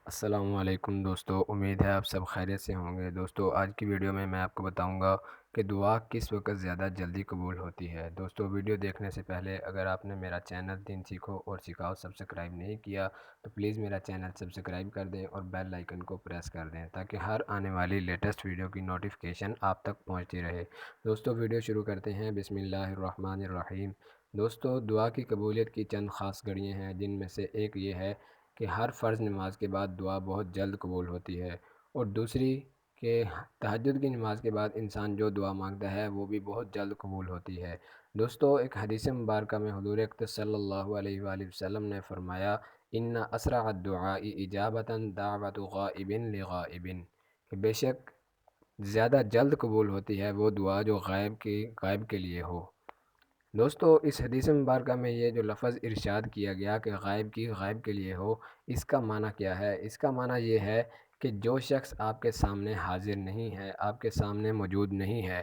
السلام علیکم دوستو، امید ہے آپ سب خیریت سے ہوں گے۔ دوستو آج کی ویڈیو میں آپ کو بتاؤں گا کہ دعا کس وقت زیادہ جلدی قبول ہوتی ہے۔ دوستو ویڈیو دیکھنے سے پہلے اگر آپ نے میرا چینل دین سیکھو اور سکھاؤ سبسکرائب نہیں کیا تو پلیز میرا چینل سبسکرائب کر دیں اور بیل آئیکن کو پریس کر دیں تاکہ ہر آنے والی لیٹسٹ ویڈیو کی نوٹیفیکیشن آپ تک پہنچتی رہے۔ دوستو ویڈیو شروع کرتے ہیں۔ بسم اللہ الرحمن الرحیم۔ دوستو دعا کی قبولیت کی چند خاص گھڑیاں ہیں، جن میں سے ایک یہ ہے کہ ہر فرض نماز کے بعد دعا بہت جلد قبول ہوتی ہے، اور دوسری کہ تہجد کی نماز کے بعد انسان جو دعا مانگتا ہے وہ بھی بہت جلد قبول ہوتی ہے۔ دوستو ایک حدیث مبارکہ میں حضور اقدس صلی اللہ علیہ وآلہ وسلم نے فرمایا ان اسرع الدعاء اجابۃ دعوت غائب لغائب، کہ بے شک زیادہ جلد قبول ہوتی ہے وہ دعا جو غائب کے لیے ہو۔ دوستو اس حدیث مبارکہ میں یہ جو لفظ ارشاد کیا گیا کہ غائب کے لیے ہو، اس کا معنی کیا ہے؟ اس کا معنی یہ ہے کہ جو شخص آپ کے سامنے حاضر نہیں ہے، آپ کے سامنے موجود نہیں ہے،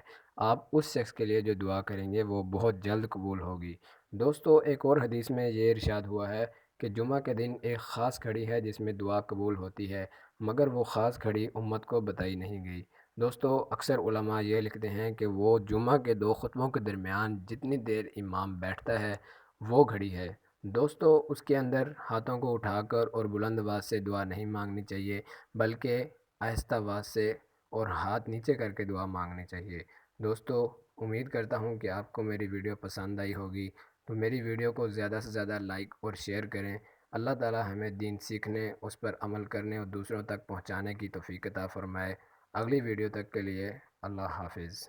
آپ اس شخص کے لیے جو دعا کریں گے وہ بہت جلد قبول ہوگی۔ دوستو ایک اور حدیث میں یہ ارشاد ہوا ہے کہ جمعہ کے دن ایک خاص گھڑی ہے جس میں دعا قبول ہوتی ہے، مگر وہ خاص گھڑی امت کو بتائی نہیں گئی۔ دوستو اکثر علماء یہ لکھتے ہیں کہ وہ جمعہ کے دو خطبوں کے درمیان جتنی دیر امام بیٹھتا ہے وہ گھڑی ہے۔ دوستو اس کے اندر ہاتھوں کو اٹھا کر اور بلند آواز سے دعا نہیں مانگنی چاہیے، بلکہ آہستہ آواز سے اور ہاتھ نیچے کر کے دعا مانگنی چاہیے۔ دوستو امید کرتا ہوں کہ آپ کو میری ویڈیو پسند آئی ہوگی، تو میری ویڈیو کو زیادہ سے زیادہ لائک اور شیئر کریں۔ اللہ تعالی ہمیں دین سیکھنے، اس پر عمل کرنے اور دوسروں تک پہنچانے کی توفیق عطا فرمائے۔ اگلی ویڈیو تک کے لیے اللہ حافظ۔